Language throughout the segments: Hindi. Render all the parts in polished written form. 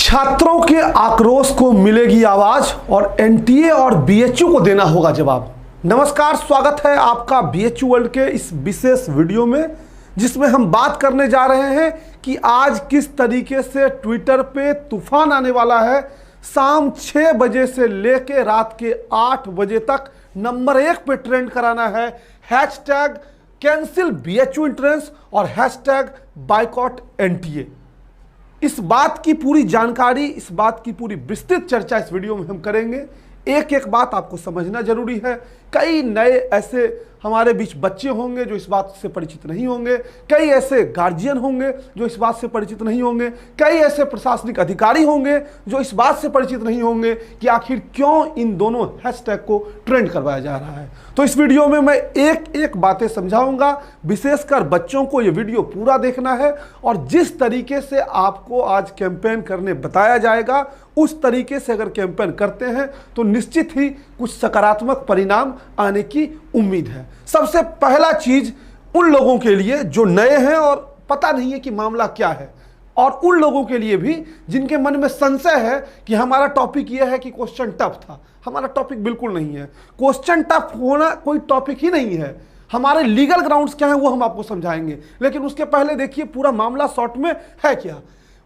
छात्रों के आक्रोश को मिलेगी आवाज और एनटीए और बीएचयू को देना होगा जवाब। नमस्कार, स्वागत है आपका बीएचयू वर्ल्ड के इस विशेष वीडियो में, जिसमें हम बात करने जा रहे हैं कि आज किस तरीके से ट्विटर पे तूफान आने वाला है। शाम 6 बजे से लेके रात के 8 बजे तक नंबर 1 पे ट्रेंड कराना है हैशटैग कैंसिल बीएचयू एंट्रेंस और हैशटैग बायकॉट एनटीए। इस बात की पूरी जानकारी, इस बात की पूरी विस्तृत चर्चा इस वीडियो में हम करेंगे। एक एक बात आपको समझना जरूरी है। कई नए ऐसे हमारे बीच बच्चे होंगे जो इस बात से परिचित नहीं होंगे, कई ऐसे गार्जियन होंगे जो इस बात से परिचित नहीं होंगे, कई ऐसे प्रशासनिक अधिकारी होंगे जो इस बात से परिचित नहीं होंगे कि आखिर क्यों इन दोनों हैशटैग को ट्रेंड करवाया जा रहा है। तो इस वीडियो में मैं एक एक बातें समझाऊंगा। विशेषकर बच्चों को यह वीडियो पूरा देखना है और जिस तरीके से आपको आज कैंपेन करने बताया जाएगा उस तरीके से अगर कैंपेन करते हैं तो निश्चित ही कुछ सकारात्मक परिणाम आने की उम्मीद है। सबसे पहला चीज उन लोगों के लिए जो नए हैं और पता नहीं है कि मामला क्या है, और उन लोगों के लिए भी जिनके मन में संशय है कि हमारा टॉपिक यह है कि क्वेश्चन टफ था। हमारा टॉपिक बिल्कुल नहीं है। क्वेश्चन टफ होना कोई टॉपिक ही नहीं है। हमारे लीगल ग्राउंड्स क्या है वो हम आपको समझाएंगे, लेकिन उसके पहले देखिए पूरा मामला शॉर्ट में है क्या।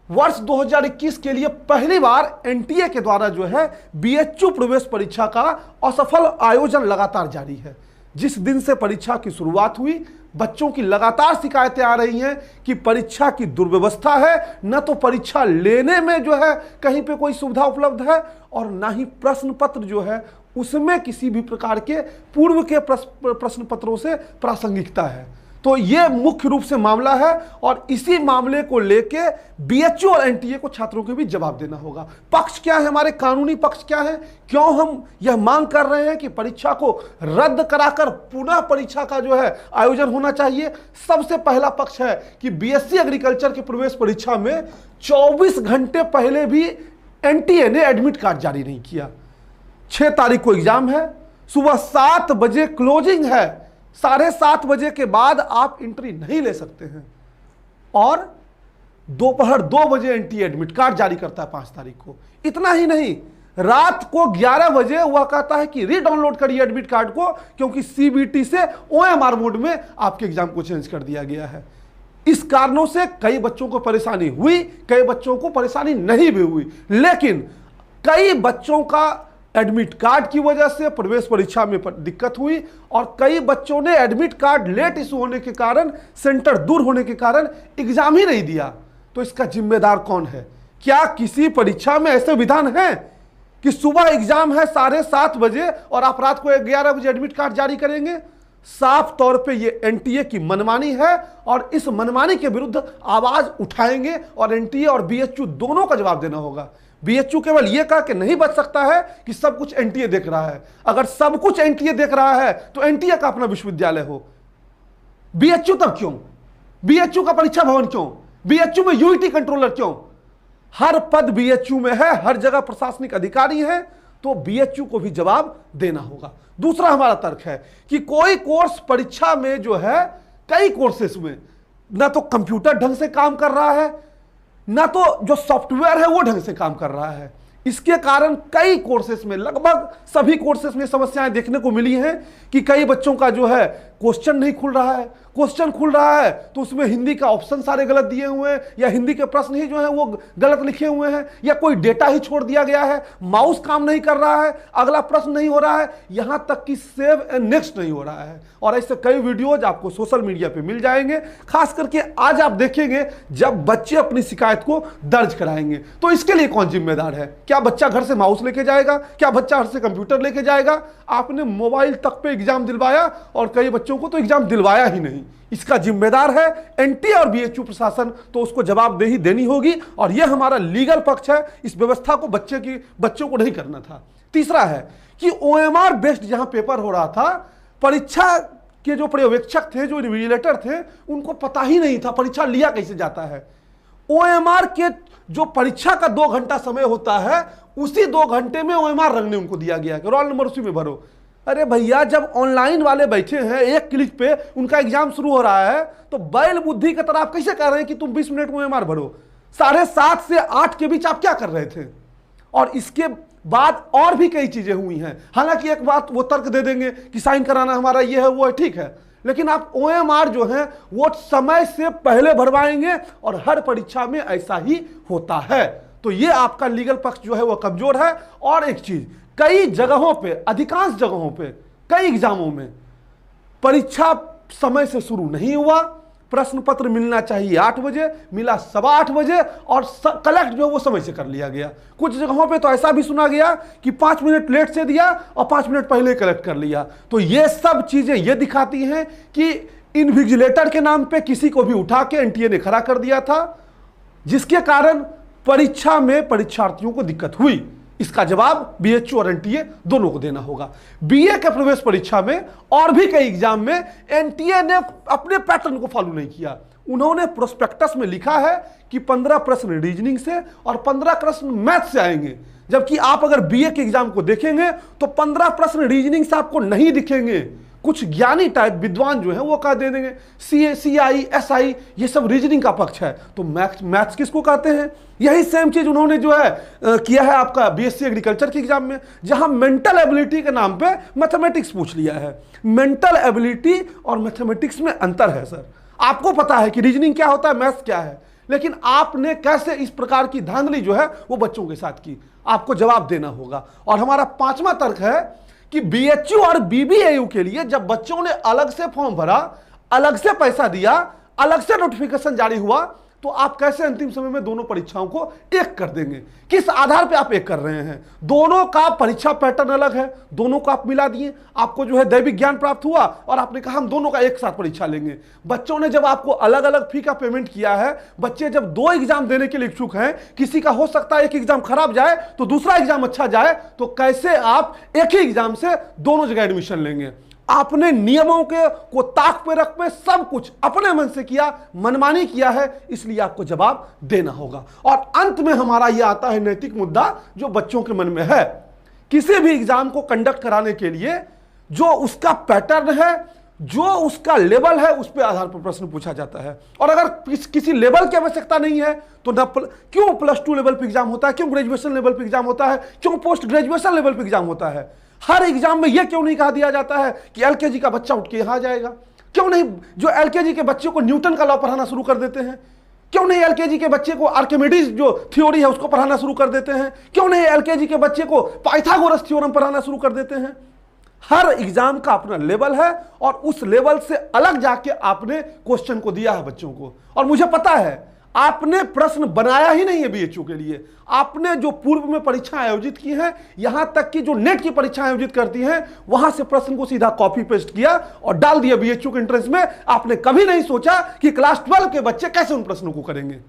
वर्ष 2021 के लिए पहली बार एनटीए के द्वारा जो है बीएचयू प्रवेश परीक्षा का असफल आयोजन लगातार जारी है। जिस दिन से परीक्षा की शुरुआत हुई, बच्चों की लगातार शिकायतें आ रही हैं कि परीक्षा की दुर्व्यवस्था है, न तो परीक्षा लेने में जो है कहीं पे कोई सुविधा उपलब्ध है और ना ही प्रश्न पत्र जो है उसमें किसी भी प्रकार के पूर्व के प्रश्न पत्रों से प्रासंगिकता है। तो ये मुख्य रूप से मामला है और इसी मामले को लेके बीएचयू और एनटीए को छात्रों को भी जवाब देना होगा। पक्ष क्या है, हमारे कानूनी पक्ष क्या है, क्यों हम यह मांग कर रहे हैं कि परीक्षा को रद्द कराकर पुनः परीक्षा का जो है आयोजन होना चाहिए। सबसे पहला पक्ष है कि बीएससी एग्रीकल्चर की प्रवेश परीक्षा में 24 घंटे पहले भी एनटीए ने एडमिट कार्ड जारी नहीं किया। 6 तारीख को एग्जाम है, सुबह 7 बजे क्लोजिंग है, 7:30 बजे के बाद आप एंट्री नहीं ले सकते हैं और दोपहर 2 बजे एनटीए एडमिट कार्ड जारी करता है 5 तारीख को। इतना ही नहीं, रात को 11 बजे वह कहता है कि रीडाउनलोड करिए एडमिट कार्ड को, क्योंकि सीबीटी से ओएमआर मोड में आपके एग्जाम को चेंज कर दिया गया है। इस कारणों से कई बच्चों को परेशानी हुई, कई बच्चों को परेशानी नहीं भी हुई, लेकिन कई बच्चों का एडमिट कार्ड की वजह से प्रवेश परीक्षा में दिक्कत हुई और कई बच्चों ने एडमिट कार्ड लेट इशू होने के कारण, सेंटर दूर होने के कारण एग्जाम ही नहीं दिया। तो इसका जिम्मेदार कौन है? क्या किसी परीक्षा में ऐसे विधान है कि सुबह एग्जाम है 7:30 बजे और आप रात को 11 बजे एडमिट कार्ड जारी करेंगे? साफ तौर पे ये एनटीए की मनमानी है और इस मनमानी के विरुद्ध आवाज उठाएंगे और एनटीए और बीएचयू दोनों का जवाब देना होगा। बीएचयू केवल यह कह के नहीं बच सकता है कि सब कुछ एनटीए देख रहा है। अगर सब कुछ एनटीए देख रहा है तो एनटीए का अपना विश्वविद्यालय हो, बीएचयू तब क्यों? बीएचयू का परीक्षा भवन क्यों? बीएचयू में यूईटी कंट्रोलर क्यों? हर पद बीएचयू में है, हर जगह प्रशासनिक अधिकारी है, तो बीएचयू को भी जवाब देना होगा। दूसरा हमारा तर्क है कि कोई कोर्स परीक्षा में जो है, कई कोर्सेस में ना तो कंप्यूटर ढंग से काम कर रहा है, ना तो जो सॉफ्टवेयर है वो ढंग से काम कर रहा है। इसके कारण कई कोर्सेस में, लगभग सभी कोर्सेस में समस्याएं देखने को मिली हैं कि कई बच्चों का जो है क्वेश्चन नहीं खुल रहा है। क्वेश्चन खुल रहा है तो उसमें हिंदी का ऑप्शन सारे गलत दिए हुए हैं, या हिंदी के प्रश्न ही जो है वो गलत लिखे हुए हैं, या कोई डेटा ही छोड़ दिया गया है, माउस काम नहीं कर रहा है, अगला प्रश्न नहीं हो रहा है, यहां तक कि सेव एंड नेक्स्ट नहीं हो रहा है। और ऐसे कई वीडियोज आपको सोशल मीडिया पे मिल जाएंगे। खास करके आज आप देखेंगे जब बच्चे अपनी शिकायत को दर्ज कराएंगे। तो इसके लिए कौन जिम्मेदार है? क्या बच्चा घर से माउस लेके जाएगा? क्या बच्चा घर से कंप्यूटर लेके जाएगा? आपने मोबाइल तक पे एग्जाम दिलवाया और कई बच्चों को तो एग्जाम दिलवाया ही नहीं। इसका जिम्मेदार है एनटीए और बीएचयू प्रशासन, तो उसको जवाबदेही देनी होगी और यह हमारा लीगल पक्ष है। इस व्यवस्था को बच्चों को नहीं करना था। तीसरा है कि ओएमआर बेस्ड जहां पेपर हो रहा था, परीक्षा के जो पर्यवेक्षक थे, जो इन्विजिलेटर थे, उनको पता ही नहीं था परीक्षा लिया कैसे जाता है। ओएमआर के जो परीक्षा का 2 घंटा समय होता है, उसी 2 घंटे में ओएमआर रंगने उनको दिया गया कि रोल नंबर उसी में भरो। अरे भैया, जब ऑनलाइन वाले बैठे हैं, एक क्लिक पे उनका एग्जाम शुरू हो रहा है, तो बैल बुद्धि की तरह आप कैसे कह रहे हैं कि तुम 20 मिनट में ओएमआर भरो? 7:30 से 8 के बीच आप क्या कर रहे थे? और इसके बाद और भी कई चीजें हुई हैं। हालांकि एक बात वो तर्क दे देंगे कि साइन कराना हमारा ये है वो है, ठीक है, लेकिन आप OMR जो है वो समय से पहले भरवाएंगे और हर परीक्षा में ऐसा ही होता है। तो ये आपका लीगल पक्ष जो है वो कमजोर है। और एक चीज, कई जगहों पे, अधिकांश जगहों पे, कई एग्जामों में परीक्षा समय से शुरू नहीं हुआ। प्रश्न पत्र मिलना चाहिए 8 बजे, मिला 8:15 बजे और कलेक्ट जो वो समय से कर लिया गया। कुछ जगहों पे तो ऐसा भी सुना गया कि 5 मिनट लेट से दिया और 5 मिनट पहले कलेक्ट कर लिया। तो ये सब चीजें ये दिखाती हैं कि इन्विजिलेटर के नाम पे किसी को भी उठा के NTA ने खड़ा कर दिया था, जिसके कारण परीक्षा में परीक्षार्थियों को दिक्कत हुई। इसका जवाब BHU और NTA दोनों को देना होगा। BA के प्रवेश परीक्षा में और भी कई एग्जाम में NTA ने अपने पैटर्न को फॉलो नहीं किया। उन्होंने प्रोस्पेक्टस में लिखा है कि 15 प्रश्न रीजनिंग से और 15 प्रश्न मैथ से आएंगे, जबकि आप अगर BA के एग्जाम को देखेंगे तो 15 प्रश्न रीजनिंग से आपको नहीं दिखेंगे। कुछ ज्ञानी टाइप विद्वान जो है वो कह दे देंगे CI, SI ये सब रीजनिंग का पक्ष है। तो मैथ्स किसको कहते हैं? यही सेम चीज उन्होंने जो है किया है आपका BSc एग्रीकल्चर के एग्जाम में, जहां मेंटल एबिलिटी के नाम पे मैथमेटिक्स पूछ लिया है। मेंटल एबिलिटी और मैथमेटिक्स में अंतर है सर। आपको पता है कि रीजनिंग क्या होता है, मैथ्स क्या है, लेकिन आपने कैसे इस प्रकार की धांधली जो है वो बच्चों के साथ की? आपको जवाब देना होगा। और हमारा 5वां तर्क है कि BHU और BBAU के लिए जब बच्चों ने अलग से फॉर्म भरा, अलग से पैसा दिया, अलग से नोटिफिकेशन जारी हुआ, तो आप कैसे अंतिम समय में दोनों परीक्षाओं को एक कर देंगे? किस आधार पे आप एक कर रहे हैं? दोनों का परीक्षा पैटर्न अलग है, दोनों को आप मिला दिए। आपको जो है दैविक ज्ञान प्राप्त हुआ और आपने कहा हम दोनों का एक साथ परीक्षा लेंगे। बच्चों ने जब आपको अलग अलग फी का पेमेंट किया है, बच्चे जब 2 एग्जाम देने के लिए इच्छुक हैं, किसी का हो सकता है एक एग्जाम खराब जाए तो दूसरा एग्जाम अच्छा जाए, तो कैसे आप एक ही एग्जाम से दोनों जगह एडमिशन लेंगे? आपने नियमों के को ताक पे रख पे सब कुछ अपने मन से किया, मनमानी किया है, इसलिए आपको जवाब देना होगा। और अंत में हमारा यह आता है नैतिक मुद्दा जो बच्चों के मन में है। किसी भी एग्जाम को कंडक्ट कराने के लिए जो उसका पैटर्न है, जो उसका लेवल है, उस पे आधार पर प्रश्न पूछा जाता है। और अगर किसी लेवल की आवश्यकता नहीं है तो क्यों +2 लेवल पे एग्जाम होता है, क्यों ग्रेजुएशन लेवल पे एग्जाम होता है, क्यों पोस्ट ग्रेजुएशन लेवल पे एग्जाम होता है? हर एग्जाम में यह क्यों नहीं कहा दिया जाता है कि LKG का बच्चा उठ के यहां जाएगा? क्यों नहीं जो LKG के बच्चे को न्यूटन का लॉ पढ़ाना शुरू कर देते हैं? क्यों नहीं LKG के बच्चे को आर्किमिडीज जो थ्योरी है उसको पढ़ाना शुरू कर देते हैं? क्यों नहीं LKG के बच्चे को पाइथागोरस थ्योरम पढ़ाना शुरू कर देते हैं? हर एग्जाम का अपना लेवल है और उस लेवल से अलग जाके आपने क्वेश्चन को दिया है बच्चों को। और मुझे पता है आपने प्रश्न बनाया ही नहीं है BHU के लिए। आपने जो पूर्व में परीक्षा आयोजित की है, यहां तक कि जो नेट की परीक्षा आयोजित करती हैं, वहां से प्रश्न को सीधा कॉपी पेस्ट किया और डाल दिया BHU के एंट्रेंस में। आपने कभी नहीं सोचा कि क्लास 12 के बच्चे कैसे उन प्रश्नों को करेंगे।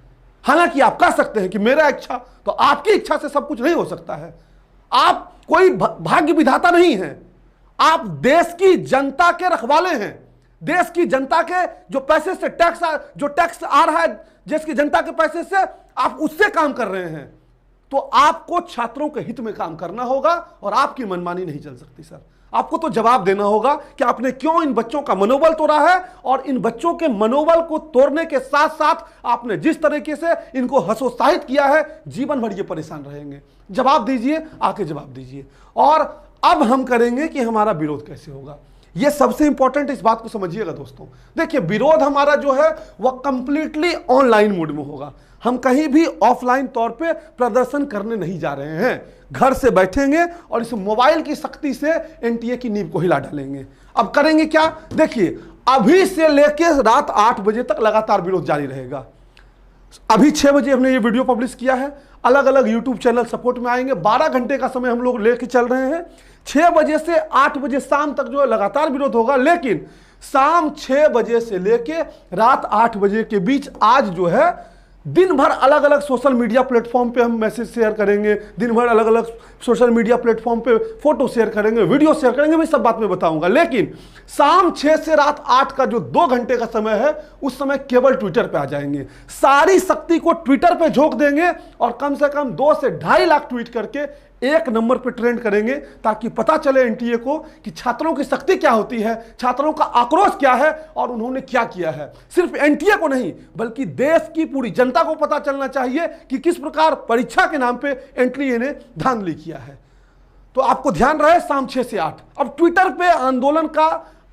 हालांकि आप कह सकते हैं कि मेरा इच्छा, तो आपकी इच्छा से सब कुछ नहीं हो सकता है। आप कोई भाग्य विधाता नहीं है, आप देश की जनता के रखवाले हैं। देश की जनता के जो पैसे से टैक्स आ रहा है, देश की जनता के पैसे से आप उससे काम कर रहे हैं, तो आपको छात्रों के हित में काम करना होगा और आपकी मनमानी नहीं चल सकती सर। आपको तो जवाब देना होगा कि आपने क्यों इन बच्चों का मनोबल तोड़ा है, और इन बच्चों के मनोबल को तोड़ने के साथ साथ आपने जिस तरीके से इनको हतोत्साहित किया है, जीवन भर ये परेशान रहेंगे। जवाब दीजिए, आके जवाब दीजिए। और अब हम करेंगे कि हमारा विरोध कैसे होगा। ये सबसे इंपॉर्टेंट, इस बात को समझिएगा दोस्तों। देखिए, विरोध हमारा जो है वह कंप्लीटली ऑनलाइन मोड में होगा। हम कहीं भी ऑफलाइन तौर पे प्रदर्शन करने नहीं जा रहे हैं। घर से बैठेंगे और इस मोबाइल की शक्ति से NTA की नींव को हिला डालेंगे। अब करेंगे क्या? देखिए, अभी से लेकर रात 8 बजे तक लगातार विरोध जारी रहेगा। अभी 6 बजे हमने ये वीडियो पब्लिश किया है, अलग अलग यूट्यूब चैनल सपोर्ट में आएंगे। 12 घंटे का समय हम लोग लेके चल रहे हैं। 6 बजे से 8 बजे शाम तक जो है लगातार विरोध होगा, लेकिन शाम 6 बजे से लेके रात 8 बजे के बीच आज जो है दिन भर अलग अलग सोशल मीडिया प्लेटफॉर्म पे हम मैसेज शेयर करेंगे, दिन भर अलग अलग सोशल मीडिया प्लेटफॉर्म पे फोटो शेयर करेंगे, वीडियो शेयर करेंगे, मैं सब बात में बताऊंगा। लेकिन शाम 6 से रात 8 का जो 2 घंटे का समय है, उस समय केवल ट्विटर पे आ जाएंगे। सारी शक्ति को ट्विटर पे झोंक देंगे और कम से कम 2 से 2.5 लाख ट्वीट करके एक नंबर पे ट्रेंड करेंगे, ताकि पता चले एनटीए को कि छात्रों की शक्ति क्या होती है, छात्रों का आक्रोश क्या है और उन्होंने क्या किया है। सिर्फ एनटीए को नहीं बल्कि देश की पूरी जनता को पता चलना चाहिए कि किस प्रकार परीक्षा के नाम पे एनटीए ने धांधली किया है। तो आपको ध्यान रहे, शाम 6 से 8। अब ट्विटर पे आंदोलन का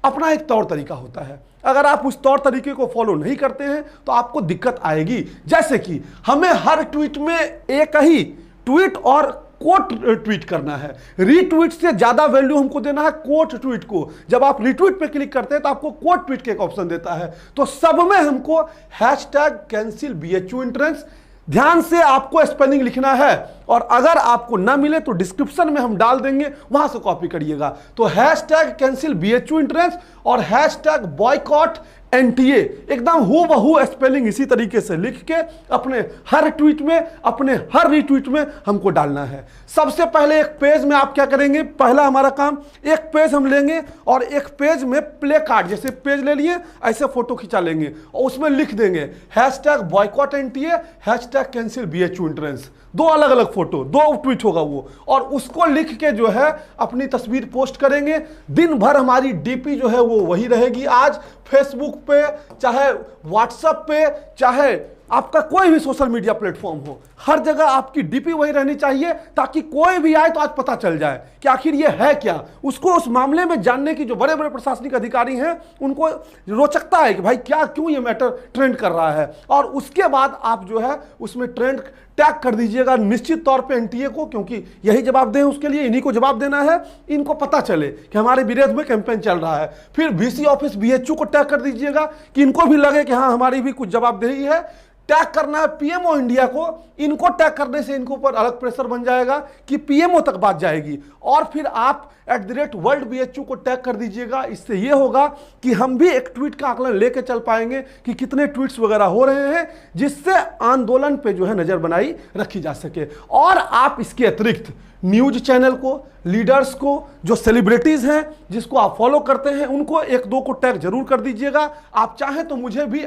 अपना एक तौर तरीका होता है, अगर आप उस तौर तरीके को फॉलो नहीं करते हैं तो आपको दिक्कत आएगी। जैसे कि हमें हर ट्वीट में एक ही ट्वीट और कोट ट्वीट करना है, रीट्वीट से ज्यादा वैल्यू हमको देना है कोट ट्वीट को। जब आप रीट्वीट पे क्लिक करते हैं तो आपको कोट ट्वीट के एक ऑप्शन देता है, तो सब में हमको कैंसिल BHU एंट्रेंस, ध्यान से आपको स्पेलिंग लिखना है, और अगर आपको ना मिले तो डिस्क्रिप्शन में हम डाल देंगे, वहां से कॉपी करिएगा। तो कैंसिल BHU एंट्रेंस और बॉयकॉट एनटीए, एकदम हूबहू स्पेलिंग इसी तरीके से लिख के अपने हर ट्वीट में, अपने हर रीट्वीट में हमको डालना है। सबसे पहले एक पेज में आप क्या करेंगे, पहला हमारा काम, एक पेज हम लेंगे और एक पेज में प्ले कार्ड, जैसे पेज ले लिए ऐसे फोटो खिंचा लेंगे और उसमें लिख देंगे boycott NTA, cancel BHU entrance. दो अलग अलग फोटो, दो ट्वीट होगा वो, और उसको लिख के जो है अपनी तस्वीर पोस्ट करेंगे। दिन भर हमारी डीपी जो है वो वही रहेगी। आज फेसबुक पे, चाहे व्हाट्सएप पे, चाहे आपका कोई भी सोशल मीडिया प्लेटफॉर्म हो, हर जगह आपकी डीपी वही रहनी चाहिए, ताकि कोई भी आए तो आज पता चल जाए कि आखिर ये है क्या। उसको उस मामले में जानने की जो बड़े बड़े प्रशासनिक अधिकारी हैं उनको रोचकता है कि भाई क्या, क्यों ये मैटर ट्रेंड कर रहा है, और उसके बाद आप जो है उसमें ट्रेंड टैग कर दीजिएगा निश्चित तौर पे एनटीए को, क्योंकि यही जवाब दें उसके लिए, इन्हीं को जवाब देना है, इनको पता चले कि हमारे विरोध में कैंपेन चल रहा है। फिर VC ऑफिस BHU को टैग कर दीजिएगा कि इनको भी लगे कि हाँ हमारी भी कुछ जवाबदेही है। टैग करना है PMO इंडिया को, इनको टैग करने से इनको ऊपर अलग प्रेशर बन जाएगा कि PMO तक बात जाएगी। और फिर आप @world BHU को टैग कर दीजिएगा। इससे ये होगा कि हम भी एक ट्वीट का आकलन लेके चल पाएंगे कि कितने ट्वीट्स वगैरह हो रहे हैं, जिससे आंदोलन पे जो है नजर बनाई रखी जा सके। और आप इसके अतिरिक्त न्यूज चैनल को, लीडर्स को, जो सेलिब्रिटीज हैं जिसको आप फॉलो करते हैं, उनको एक दो को टैग जरूर कर दीजिएगा। आप चाहें तो मुझे भी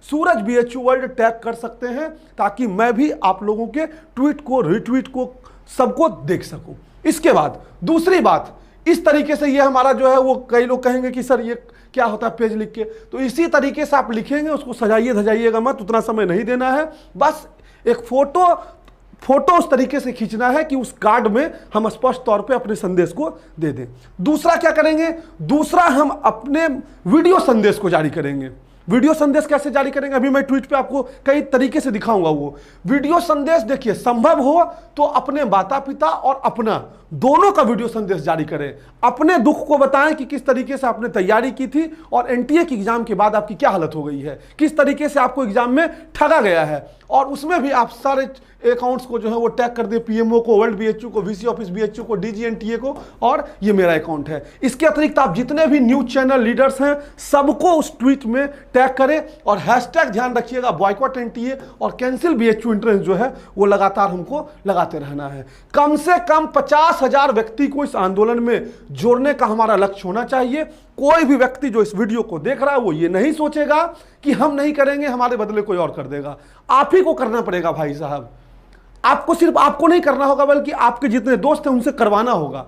@सूरज BHU वर्ल्ड टैग कर सकते हैं, ताकि मैं भी आप लोगों के ट्वीट को, रिट्वीट को, सबको देख सकूं। इसके बाद दूसरी बात, इस तरीके से ये हमारा जो है वो, कई लोग कहेंगे कि सर ये क्या होता है पेज लिख के, तो इसी तरीके से आप लिखेंगे, उसको सजाइए धजाइएगा मत, उतना समय नहीं देना है। बस एक फोटो उस तरीके से खींचना है कि उस कार्ड में हम स्पष्ट तौर पे अपने संदेश को दे दें। दूसरा क्या करेंगे, दूसरा हम अपने वीडियो संदेश को जारी करेंगे। वीडियो संदेश कैसे जारी करेंगे, अभी मैं ट्वीट पे आपको कई तरीके से दिखाऊंगा। वो वीडियो संदेश देखिए, संभव हो तो अपने माता पिता और अपना दोनों का वीडियो संदेश जारी करें। अपने दुख को बताएं कि किस तरीके से आपने तैयारी की थी और एनटीए की एग्जाम के बाद आपकी क्या हालत हो गई है, किस तरीके से आपको एग्जाम में ठगा गया है। और उसमें भी आप सारे अकाउंट्स को जो है वो टैग कर दे, PMO को, वर्ल्ड BHU को, VC ऑफिस BHU को, DG NTA को, और ये मेरा अकाउंट है। इसके अतिरिक्त आप जितने भी न्यूज चैनल लीडर्स हैं सबको उस ट्वीट में टैग करें, और हैशटैग ध्यान रखिएगा बॉयकॉट एनटीए और कैंसिल BHU एंट्रेंस जो है वो लगातार हमको लगाते रहना है। कम से कम 50,000 व्यक्ति को इस आंदोलन में जोड़ने का हमारा लक्ष्य होना चाहिए। कोई भी व्यक्ति जो इस वीडियो को देख रहा है वो ये नहीं सोचेगा कि हम नहीं करेंगे, हमारे बदले कोई और कर देगा। आप ही को करना पड़ेगा भाई साहब। आपको, सिर्फ आपको नहीं करना होगा, बल्कि आपके जितने दोस्त हैं उनसे करवाना होगा,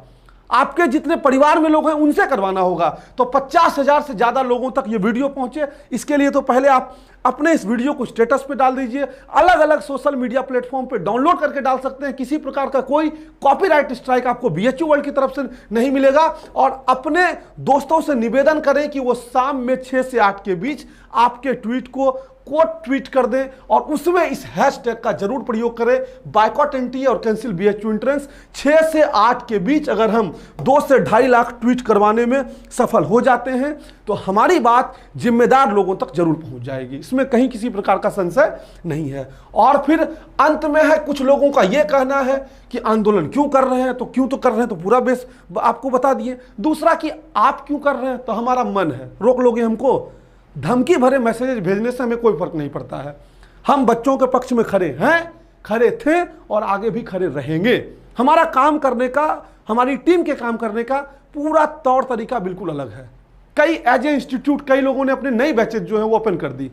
आपके जितने परिवार में लोग हैं उनसे करवाना होगा। तो 50,000 से ज्यादा लोगों तक ये वीडियो पहुंचे, इसके लिए तो पहले आप अपने इस वीडियो को स्टेटस पे डाल दीजिए, अलग अलग सोशल मीडिया प्लेटफॉर्म पे डाउनलोड करके डाल सकते हैं। किसी प्रकार का कोई कॉपीराइट स्ट्राइक आपको BHU वर्ल्ड की तरफ से नहीं मिलेगा। और अपने दोस्तों से निवेदन करें कि वो शाम में 6 से 8 के बीच आपके ट्वीट को कोट ट्वीट कर दें और उसमें इस हैशटैग का जरूर प्रयोग करें, बॉयकॉट एनटीए और कैंसिल BHU एंट्रेंस। 6 से 8 के बीच अगर हम 2 से 2.5 लाख ट्वीट करवाने में सफल हो जाते हैं तो हमारी बात जिम्मेदार लोगों तक जरूर पहुंच जाएगी, इसमें कहीं किसी प्रकार का संशय नहीं है। और फिर अंत में है, कुछ लोगों का यह कहना है कि आंदोलन क्यों कर रहे हैं, तो क्यों तो कर रहे हैं, तो पूरा बेस आपको बता दिए। दूसरा कि आप क्यों कर रहे हैं, तो हमारा मन है, रोक लोगे हमको। धमकी भरे मैसेज भेजने से हमें कोई फर्क नहीं पड़ता है। हम बच्चों के पक्ष में खड़े हैं, खड़े थे और आगे भी खड़े रहेंगे। हमारा काम करने का, हमारी टीम के काम करने का पूरा तौर तरीका बिल्कुल अलग है। कई एज ए इंस्टीट्यूट कई लोगों ने अपने नई बैचेज जो है वो ओपन कर दी।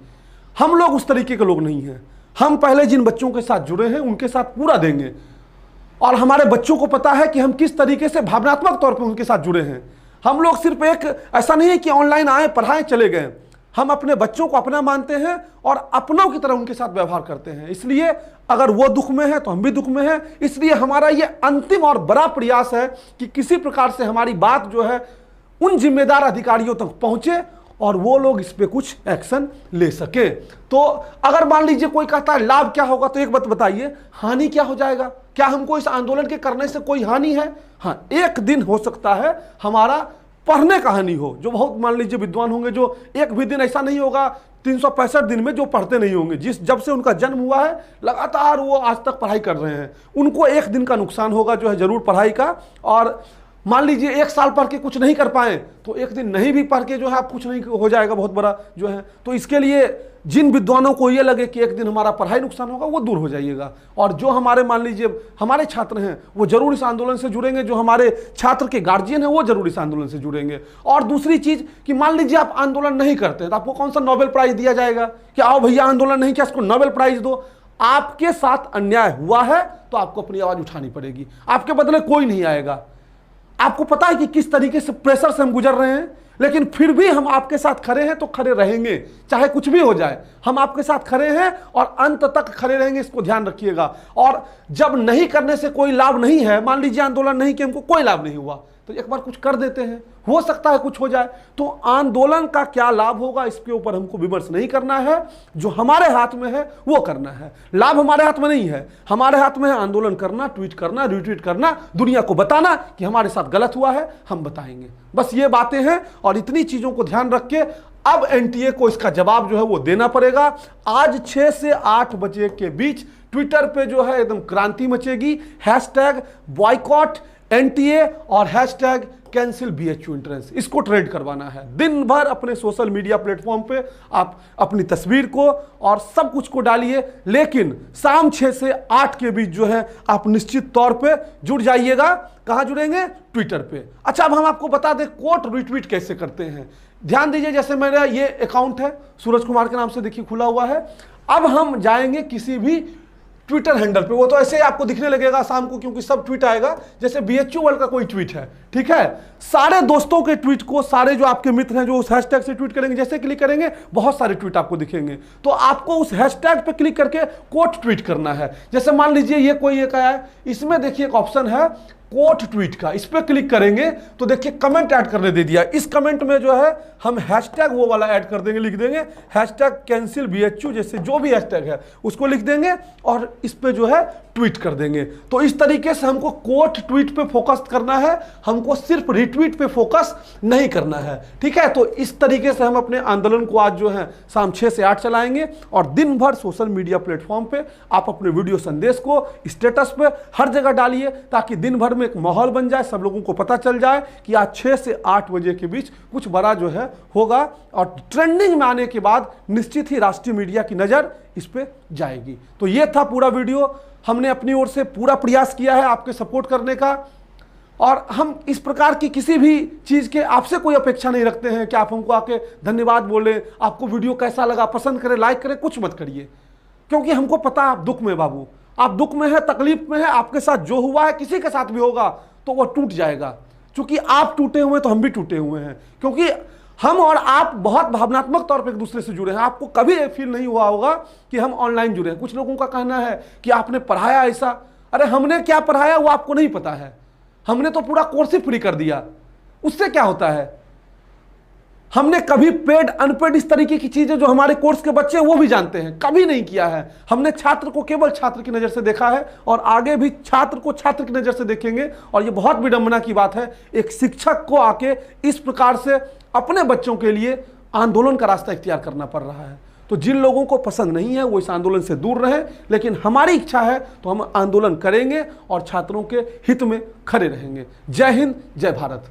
हम लोग उस तरीके के लोग नहीं हैं। हम पहले जिन बच्चों के साथ जुड़े हैं उनके साथ पूरा देंगे। और हमारे बच्चों को पता है कि हम किस तरीके से भावनात्मक तौर पर उनके साथ जुड़े हैं। हम लोग सिर्फ एक ऐसा नहीं है कि ऑनलाइन आए पढ़ाएं चले गए, हम अपने बच्चों को अपना मानते हैं और अपनों की तरह उनके साथ व्यवहार करते हैं। इसलिए अगर वो दुख में है तो हम भी दुख में हैं। इसलिए हमारा ये अंतिम और बड़ा प्रयास है कि किसी प्रकार से हमारी बात जो है उन जिम्मेदार अधिकारियों तक पहुंचे और वो लोग इस पे कुछ एक्शन ले सके। तो अगर मान लीजिए कोई कहता है लाभ क्या होगा, तो एक बात बताइए, हानि क्या हो जाएगा? क्या हमको इस आंदोलन के करने से कोई हानि है? हाँ, एक दिन हो सकता है हमारा पढ़ने का हानि हो। जो बहुत मान लीजिए विद्वान होंगे, जो एक भी दिन ऐसा नहीं होगा 365 दिन में जो पढ़ते नहीं होंगे, जब से उनका जन्म हुआ है लगातार वो आज तक पढ़ाई कर रहे हैं, उनको एक दिन का नुकसान होगा जो है जरूर पढ़ाई का। और मान लीजिए 1 साल पढ़ के कुछ नहीं कर पाए तो एक दिन नहीं भी पढ़ के जो है आप कुछ नहीं हो जाएगा बहुत बड़ा जो है। तो इसके लिए जिन विद्वानों को ये लगे कि एक दिन हमारा पढ़ाई नुकसान होगा, वो दूर हो जाइएगा। और जो हमारे मान लीजिए हमारे छात्र हैं वो जरूर इस आंदोलन से जुड़ेंगे, जो हमारे छात्र के गार्जियन हैं वो जरूर इस आंदोलन से जुड़ेंगे। और दूसरी चीज कि मान लीजिए आप आंदोलन नहीं करते तो आपको कौन सा नोबेल प्राइज दिया जाएगा कि आओ भैया आंदोलन नहीं किया, इसको नोबेल प्राइज दो। आपके साथ अन्याय हुआ है तो आपको अपनी आवाज उठानी पड़ेगी, आपके बदले कोई नहीं आएगा। आपको पता है कि किस तरीके से प्रेशर से हम गुजर रहे हैं, लेकिन फिर भी हम आपके साथ खड़े हैं तो खड़े रहेंगे, चाहे कुछ भी हो जाए। हम आपके साथ खड़े हैं और अंत तक खड़े रहेंगे, इसको ध्यान रखिएगा। और जब नहीं करने से कोई लाभ नहीं है, मान लीजिए आंदोलन नहीं कि हमको कोई लाभ नहीं हुआ, तो एक बार कुछ कर देते हैं, हो सकता है कुछ हो जाए। तो आंदोलन का क्या लाभ होगा इसके ऊपर हमको विमर्श नहीं करना है, जो हमारे हाथ में है वो करना है। लाभ हमारे हाथ में नहीं है, हमारे हाथ में है आंदोलन करना, ट्वीट करना, रिट्वीट करना, दुनिया को बताना कि हमारे साथ गलत हुआ है, हम बताएंगे। बस ये बातें हैं और इतनी चीजों को ध्यान रख के अब एनटीए को इसका जवाब जो है वो देना पड़ेगा। आज 6 से 8 बजे के बीच ट्विटर पे जो है एकदम क्रांति मचेगी। हैशटैग बॉयकॉट एनटीए और हैशटैग कैंसिल बीएचयू एंट्रेंस, इसको ट्रेंड करवाना है। दिन भर अपने सोशल मीडिया प्लेटफॉर्म पे आप अपनी तस्वीर को और सब कुछ को डालिए, लेकिन शाम 6 से 8 के बीच जो है आप निश्चित तौर पे जुड़ जाइएगा। कहाँ जुड़ेंगे? ट्विटर पे। अच्छा, अब हम आपको बता दें कोट रिट्वीट कैसे करते हैं। ध्यान दीजिए, जैसे मेरा ये अकाउंट है सूरज कुमार के नाम से, देखिए खुला हुआ है। अब हम जाएंगे किसी भी ट्विटर हैंडल पे, वो तो ऐसे ही आपको दिखने लगेगा शाम को, क्योंकि सब ट्वीट आएगा। जैसे बीएचयू वर्ल्ड का कोई ट्वीट है, ठीक है, सारे दोस्तों के ट्वीट को, सारे जो आपके मित्र हैं जो उस हैशटैग से ट्वीट करेंगे, जैसे क्लिक करेंगे बहुत सारे ट्वीट आपको दिखेंगे। तो आपको उस हैशटैग पे क्लिक करके कोट ट्वीट करना है। जैसे मान लीजिए ये कोई एक आया है, इसमें देखिए एक ऑप्शन है कोट ट्वीट का, इस पे क्लिक करेंगे तो देखिए कमेंट ऐड करने दे दिया। इस कमेंट में जो है हम हैशटैग वो वाला ऐड कर देंगे, लिख देंगे हैशटैग कैंसिल बीएचयू, जैसे जो भी हैशटैग है उसको लिख देंगे और इस पे जो है ट्वीट कर देंगे। तो इस तरीके से हमको कोट ट्वीट पे फोकस करना है, हमको सिर्फ रिट्वीट पे फोकस नहीं करना है, ठीक है। तो इस तरीके से हम अपने आंदोलन को आज जो है शाम 6 से 8 चलाएंगे और दिन भर सोशल मीडिया प्लेटफॉर्म पे आप अपने वीडियो संदेश को स्टेटस पे हर जगह डालिए, ताकि दिन भर में एक माहौल बन जाए, सब लोगों को पता चल जाए कि आज 6 से 8 बजे के बीच कुछ बड़ा जो है होगा। और ट्रेंडिंग में आने के बाद निश्चित ही राष्ट्रीय मीडिया की नजर इस पे जाएगी। तो ये था पूरा वीडियो, हमने अपनी ओर से पूरा प्रयास किया है आपके सपोर्ट करने का, और हम इस प्रकार की किसी भी चीज़ के आपसे कोई अपेक्षा नहीं रखते हैं कि आप हमको आके धन्यवाद बोले, आपको वीडियो कैसा लगा, पसंद करें, लाइक करें, कुछ मत करिए, क्योंकि हमको पता आप दुख में बाबू, आप दुख में है, तकलीफ में है, आपके साथ जो हुआ है किसी के साथ भी होगा तो वो टूट जाएगा। क्योंकि आप टूटे हुए तो हम भी टूटे हुए हैं, क्योंकि हम और आप बहुत भावनात्मक तौर पे एक दूसरे से जुड़े हैं। आपको कभी फील नहीं हुआ होगा कि हम ऑनलाइन जुड़े हैं। कुछ लोगों का कहना है कि आपने पढ़ाया ऐसा, अरे हमने क्या पढ़ाया वो आपको नहीं पता है, हमने तो पूरा कोर्स ही फ्री कर दिया। उससे क्या होता है, हमने कभी पेड अनपेड इस तरीके की चीजें जो हमारे कोर्स के बच्चे हैं वो भी जानते हैं, कभी नहीं किया है। हमने छात्र को केवल छात्र की नजर से देखा है और आगे भी छात्र को छात्र की नजर से देखेंगे। और ये बहुत विडंबना की बात है, एक शिक्षक को आके इस प्रकार से अपने बच्चों के लिए आंदोलन का रास्ता इख्तियार करना पड़ रहा है। तो जिन लोगों को पसंद नहीं है वो इस आंदोलन से दूर रहें, लेकिन हमारी इच्छा है तो हम आंदोलन करेंगे और छात्रों के हित में खड़े रहेंगे। जय हिंद, जय भारत।